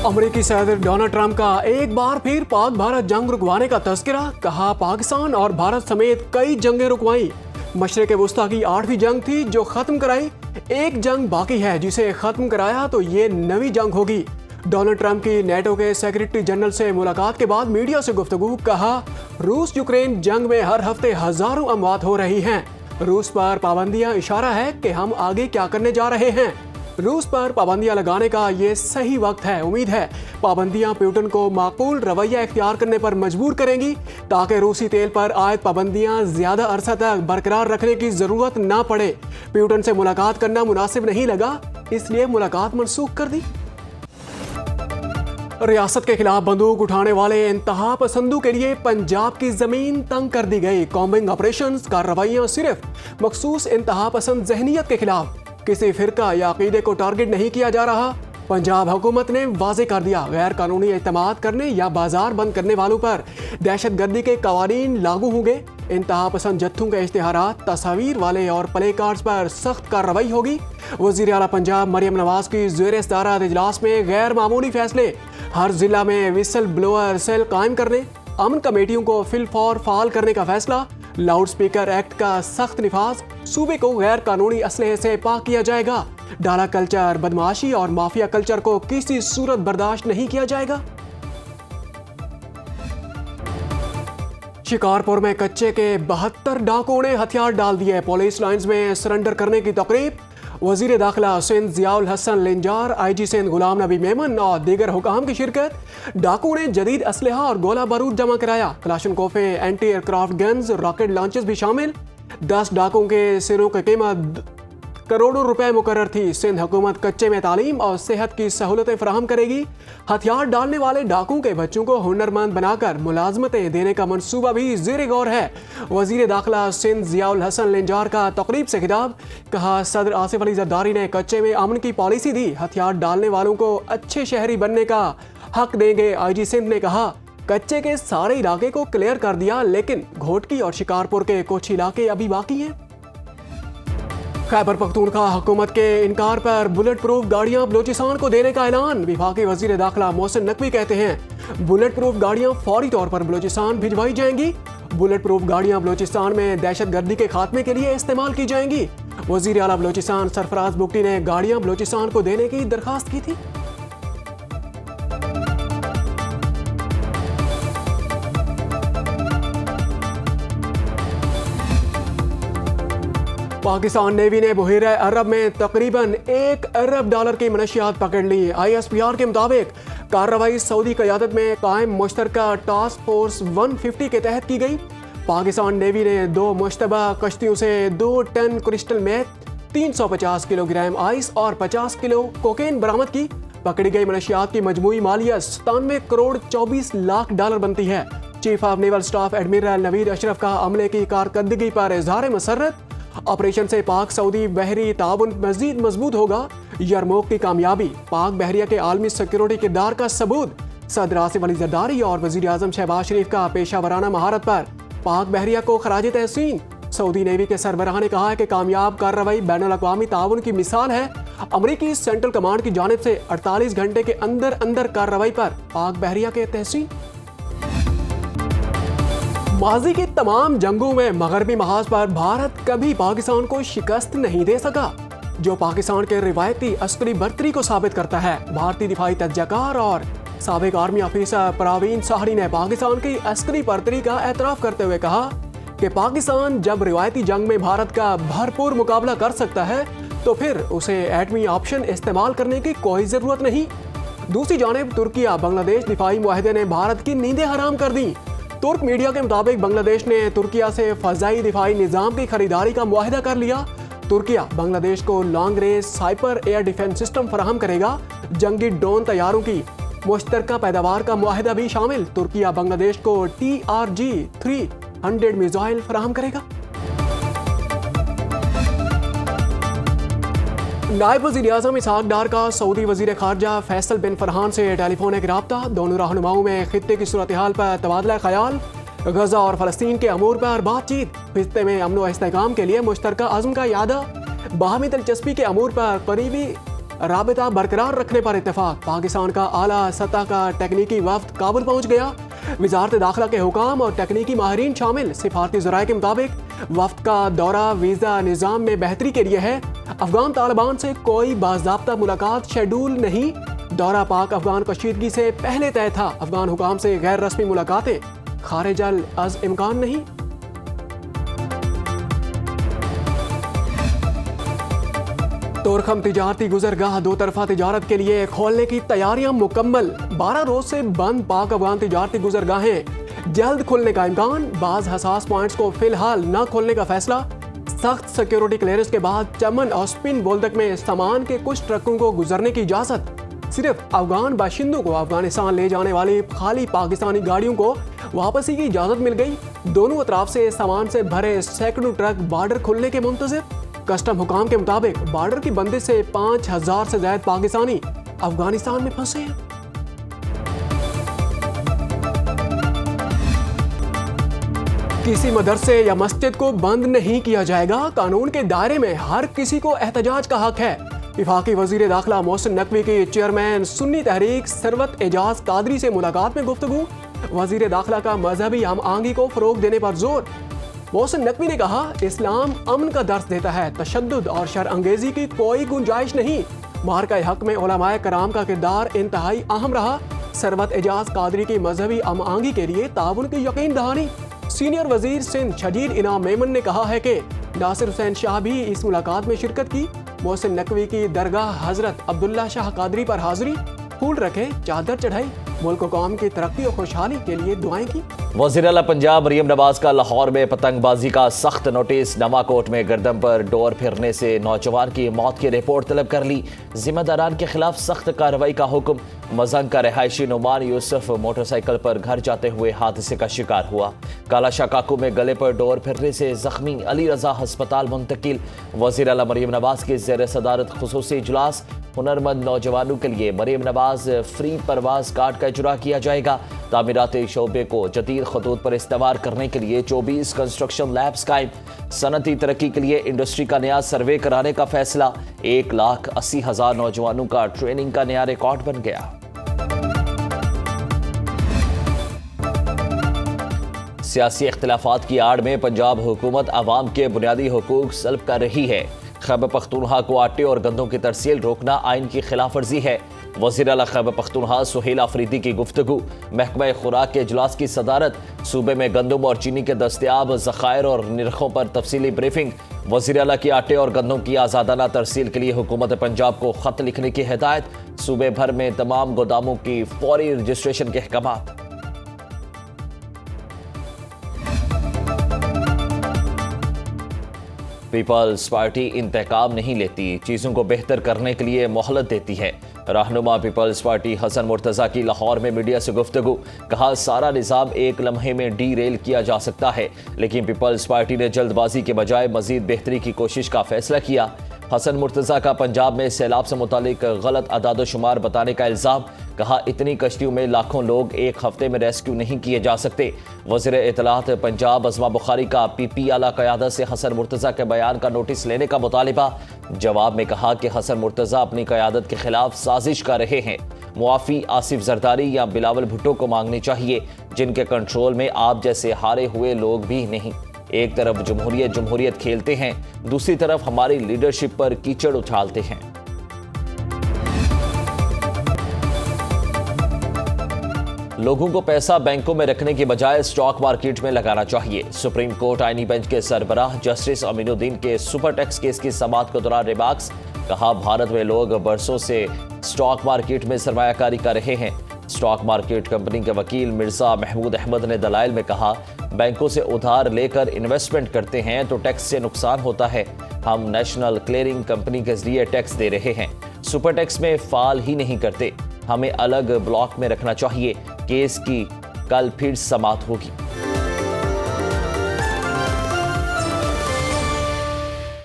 अमेरिकी सदर Donald Trump का एक बार फिर पाक भारत जंग रुकवाने का तस्करा। कहा पाकिस्तान और भारत समेत कई जंगें रुकवाई। मशरिक़ वुस्ता की 8वीं जंग थी जो खत्म कराई। एक जंग बाकी है जिसे खत्म कराया तो ये नवी जंग होगी। डोनाल्ड ट्रंप की नेटो के सेक्रेटरी जनरल से मुलाकात के बाद मीडिया से गुफ्तगू। कहा रूस यूक्रेन जंग में हर हफ्ते हजारों अमवात हो रही हैं। रूस पर पाबंदियां इशारा है कि हम आगे क्या करने जा रहे हैं। रूस पर पाबंदियां लगाने का ये सही वक्त है। उम्मीद है पाबंदियां पुतिन को माकूल रवैया इख्तियार करने पर मजबूर करेंगी ताकि रूसी तेल पर आयत पाबंदियां ज्यादा अरसा तक बरकरार रखने की जरूरत ना पड़े। पुतिन से मुलाकात करना मुनासिब नहीं लगा, इसलिए मुलाकात मनसूख कर दी। रियासत के खिलाफ बंदूक उठाने वाले इंतहा पसंदों के लिए पंजाब की जमीन तंग कर दी गई। कॉम्बिंग ऑपरेशंस कार्रवाइयां सिर्फ मखसूस इंतहा पसंद जहनियत के खिलाफ, किसी फिरका या अकीदे को टारगेट नहीं किया जा रहा। पंजाब हुकूमत ने वाजे कर दिया गैर कानूनी इत्तेमाद करने या बाजार बंद करने वालों पर दहशतगर्दी के कवानीन लागू होंगे। इंतहा पसंद जत्थों के इश्तिहारात, तस्वीर वाले और प्ले कार्ड्स पर सख्त कार्रवाई होगी। वज़ीर आला पंजाब मरियम नवाज की ज़ेर सदारत इजलास में गैर मामूली फैसले। हर जिला में विसल ब्लोअर सेल कायम करने, अमन कमेटियों को फिलफौर फाल करने का फैसला। लाउड स्पीकर एक्ट का सख्त निफाज। सूबे को गैर कानूनी असलहे से पाक किया जाएगा। डाला कल्चर, बदमाशी और माफिया कल्चर को किसी सूरत बर्दाश्त नहीं किया जाएगा। शिकारपुर में कच्चे के 72 डाकुओं ने हथियार डाल दिए। पुलिस लाइंस में सरेंडर करने की तकरीब। वजीर दाखिला सिंध जियाउल हसन लिंजार, IG सिंध गुलाम नबी मेमन और दीगर हुकाम की शिरकत। डाकू ने जदीद असलहा और गोला बारूद जमा कराया। Kalashnikov, anti aircraft guns, rocket launchers भी शामिल। 10 डाकुओं के सिरों की कीमत करोड़ों रुपए मुकर्रर थी। सिंध हुकूमत कच्चे में तालीम और सेहत की सहूलतें फराहम करेगी। हथियार डालने वाले डाकुओं के बच्चों को हुनरमंद बनाकर मुलाजमतें देने का मंसूबा भी ज़ेरे गौर है। वजीर दाखिला सिंध जियाउल हसन लिंजार का तकरीब से खिताब। कहा सदर आसिफ अली जरदारी ने कच्चे में अमन की पॉलिसी दी। हथियार डालने वालों को अच्छे शहरी बनने का हक देंगे। IG सिंध ने कहा कच्चे के सारे इलाके को क्लियर कर दिया, लेकिन घोटकी और शिकारपुर के कुछ इलाके अभी बाकी हैं। खैबर पख्तूनख्वा हुकूमत के इनकार पर बुलेट प्रूफ गाड़ियां बलूचिस्तान को देने का ऐलान। विफाकी वजीर दाखिला मोहसिन नकवी कहते हैं बुलेट प्रूफ गाड़ियां फौरी तौर पर बलूचिस्तान भिजवाई जाएंगी। बुलेट प्रूफ गाड़ियां बलूचिस्तान में दहशतगर्दी के खात्मे के लिए इस्तेमाल की जाएंगी। वजीर आला बलूचिस्तान सरफराज बुगटी ने गाड़ियां बलूचिस्तान को देने की दरखास्त की थी। पाकिस्तान नेवी ने बहीरा अरब में तकरीबन $1 अरब की मनशियात पकड़ ली। ISPR के मुताबिक कार्रवाई सऊदी क़यादत में कायम मुश्तरका टास्क फोर्स 150 के तहत की गई। पाकिस्तान नेवी ने 2 मुश्तबा कश्तियों से 2 ton crystal meth, 350 kilogram ice और 50 किलो कोकेन बरामद की। पकड़ी गई मनशियात की मजमूई मालियत 97 करोड़ 24 लाख डॉलर बनती है। Chief of naval staff admiral Naveed Ashraf का अमले की कारकर्दगी पर इजहार मसर्रत। ऑपरेशन से पाक सऊदी बहरी ताउन मजीद मजबूत होगा। यरमूक की कामयाबी पाक बहरिया के आलमी सिक्योरिटी किरदार का सबूत। सदर आसिफ अली जरदारी और वजीर आजम शहबाज शरीफ का पेशावराना महारत पर पाक बहरिया को खराज तहसीन। सऊदी नेवी के सरबराह ने कहा है कि कामयाब कार्रवाई बैनुल अक़वामी ताउन की मिसाल है। अमरीकी सेंट्रल कमांड की जानिब से 48 घंटे के अंदर अंदर कार्रवाई पर पाक बहरिया के तहसीन। माजी की तमाम जंगों में मगरबी महाज पर भारत कभी पाकिस्तान को शिकस्त नहीं दे सका, जो पाकिस्तान के रिवायती अस्करी बर्तरी को साबित करता है। भारतीय दिफाई तज्जाकार और साबिक आर्मी ऑफिसर परवीन साहनी ने पाकिस्तान की अस्करी बर्तरी का एतराफ करते हुए कहा कि पाकिस्तान जब रिवायती जंग में भारत का भरपूर मुकाबला कर सकता है तो फिर उसे एटमी ऑप्शन इस्तेमाल करने की कोई जरूरत नहीं। दूसरी जानिब तुर्किया बांग्लादेश दिफाई मुआहदे ने भारत की नींदें हराम कर दी। तुर्क मीडिया के मुताबिक बांग्लादेश ने तुर्किया से फजाई दिफाई निजाम की खरीदारी का मुआहदा कर लिया। तुर्किया बांग्लादेश को long range Siper air defence system फराहम करेगा। जंगी ड्रोन तैयारों की मुश्तरका पैदावार का मुआहदा भी शामिल। तुर्किया बांग्लादेश को TRG-300 मिसाइल फराहम करेगा। नायब वज़ीर आज़म इसहाक डार का सऊदी वज़ीर ख़ारजा फैसल बिन फरहान से टेलीफोनिक राब्ता। दोनों रहनुमाओं में खित्ते की सूरत हाल पर तबादला ख्याल। गजा और फ़लस्तीन के अमूर पर बातचीत। खित्ते में अमन व इस्तेहकाम के लिए मुश्तरका अज़्म का यादा। बाहमी दिलचस्पी के अमूर पर करीबी राबता बरकरार रखने पर इत्तेफाक। पाकिस्तान का आला सतह का टेक्निकी वफ्द काबुल पहुंच गया। वजारत दाखिला के हुकाम और टेक्निकी माहिरीन शामिल। सिफारती ज़राए के मुताबिक वफ्द का दौरा वीज़ा निज़ाम में बेहतरी के लिए है। अफगान तालिबान से कोई बाज़ाब्ता मुलाकात शेड्यूल नहीं। दौरा पाक अफगान कशीदगी से पहले तय था। अफगान हुकाम से गैर रस्मी मुलाकातें खारिज अज इम्कान नहीं। तोरखम तिजारती गुजरगाह दो तरफा तिजारत के लिए खोलने की तैयारियां मुकम्मल। 12 रोज से बंद पाक अफगान तिजारती गुजरगाहें जल्द खुलने का इम्कान। बाज हसास पॉइंट्स को फिलहाल न खोलने का फैसला। सख्त सिक्योरिटी क्लियरेंस के बाद चमन और स्पिन बोल्दक में सामान के कुछ ट्रकों को गुजरने की इजाजत। सिर्फ अफगान बाशिंदों को अफगानिस्तान ले जाने वाली खाली पाकिस्तानी गाड़ियों को वापसी की इजाजत मिल गई। दोनों अतराफ से सामान से भरे सैकड़ों ट्रक बॉर्डर खुलने के मुंतज़िर। कस्टम हुकाम के मुताबिक बॉर्डर की बंदिश से 5000 से ज्यादा पाकिस्तानी अफगानिस्तान में फंसे हैं। किसी मदरसे या मस्जिद को बंद नहीं किया जाएगा। कानून के दायरे में हर किसी को एहतजाज का हक है। वफाकी वजीर दाखिला मोहसिन नकवी की चेयरमैन सुन्नी तहरीक सरवत एजाज कादरी से मुलाकात में गुफ्तगू। वजीर दाखिला का मजहबी हम आहंगी को फरोग देने पर जोर। मोहसिन नकवी ने कहा, इस्लाम अमन का दर्स देता है, तशद्दुद और शर अंगेजी की कोई गुंजाइश नहीं। मार्का हक में उलमाए कराम का किरदार इंतहाई अहम रहा। सरवत एजाज कादरी की मजहबी हम आहंगी के लिए ताउन की यकीन दहानी। सीनियर वजीर सिंध शजीर इनाम मेमन ने कहा है कि नासिर हुसैन शाह भी इस मुलाकात में शिरकत की। मोहसिन नकवी की दरगाह हजरत अब्दुल्ला शाह कादरी पर हाजिरी, फूल रखे, चादर चढ़ाई, मुल्क और कौम की तरक्की और खुशहाली के लिए दुआएं की। वज़ीर आला पंजाब मरियम नवाज का लाहौर में पतंगबाजी का सख्त नोटिस। नवाकोट में गर्दन पर डोर फिरने से नौजवान की मौत की रिपोर्ट तलब कर ली। जिम्मेदारान के खिलाफ सख्त कार्रवाई का हुक्म। मजंग का रहायशी नुमान यूसुफ मोटरसाइकिल पर घर जाते हुए हादसे का शिकार हुआ। कालाशाह काकू में गले पर डोर फिरने से जख्मी अली रजा अस्पताल मुंतकिल। वज़ीर आला मरियम नवाज की ज़ेर सदारत खुसूसी इजलास। हुनरमंद नौजवानों के लिए मरियम नवाज फ्री परवाज कार्ड का इजरा किया जाएगा। तामीराती शोबे को जदीद खतूत पर इस्तेमाल करने के लिए 24 कंस्ट्रक्शन लैब्स कायम। सनती तरक्की के लिए इंडस्ट्री का नया सर्वे कराने का फैसला। 1,80,000 नौजवानों का ट्रेनिंग का नया रिकॉर्ड बन गया। सियासी इख्तिलाफात की आड़ में पंजाब हुकूमत अवाम के बुनियादी हुकूक सल्ब कर रही है। खैबर पख्तूनख्वा को आटे और गंदों की तरसील रोकना आइन की खिलाफ वर्जी है। वज़ीर आला खैबर पख्तूनख्वा सुहेल आफरीदी की गुफ्तगू। महकमा खुराक के इजलास की सदारत। सूबे में गंदम और चीनी के दस्तयाब ज़खायर और निर्खों पर तफसीली ब्रीफिंग। वज़ीर आला की आटे और गंदों की आज़ादाना तरसील के लिए हुकूमत पंजाब को खत लिखने की हिदायत। सूबे भर में तमाम गोदामों की फौरी रजिस्ट्रेशन के अहकामात। पीपल्स पार्टी इंतकाम नहीं लेती, चीज़ों को बेहतर करने के लिए मोहलत देती है। रहनुमा पीपल्स पार्टी हसन मुर्तज़ा की लाहौर में मीडिया से गुफ्तगू। कहा, सारा निज़ाम एक लम्हे में डी रेल किया जा सकता है, लेकिन पीपल्स पार्टी ने जल्दबाजी के बजाय मजीद बेहतरी की कोशिश का फैसला किया। हसन मुर्तज़ा का पंजाब में सैलाब से मुतालिक गलत अदाद शुमार बताने का इल्ज़ाम। कहा, इतनी कश्तियों में लाखों लोग एक हफ्ते में रेस्क्यू नहीं किए जा सकते। वज़ीर इत्तलात पंजाब अज़मा बुखारी का पीपी आला क़यादत से हसन मुर्तज़ा के बयान का नोटिस लेने का मुतालिबा। जवाब में कहा कि हसन मुर्तज़ा अपनी क़यादत के खिलाफ साजिश कर रहे हैं। मुआफ़ी आसिफ जरदारी या बिलावल भुट्टो को मांगनी चाहिए, जिनके कंट्रोल में आप जैसे हारे हुए लोग भी नहीं। एक तरफ जमहूरियत खेलते हैं, दूसरी तरफ हमारी लीडरशिप पर कीचड़ उछालते हैं। लोगों को पैसा बैंकों में रखने की बजाय स्टॉक मार्केट में लगाना चाहिए। सुप्रीम कोर्ट आईनी बेंच के सरबराह जस्टिस अमीनुद्दीन के सुपर टैक्स केस की समाअत के दौरान रिमार्क्स। कहा, भारत में लोग बरसों से स्टॉक मार्केट में सरमायाकारी कर रहे हैं। स्टॉक मार्केट कंपनी के वकील मिर्जा महमूद अहमद ने दलाइल में कहा, बैंकों से उधार लेकर इन्वेस्टमेंट करते हैं तो टैक्स से नुकसान होता है। हम नेशनल क्लियरिंग कंपनी के जरिए टैक्स दे रहे हैं, सुपर टैक्स में फाल ही नहीं करते। हमें अलग ब्लॉक में रखना चाहिए। केस की कल फिर समाअत होगी।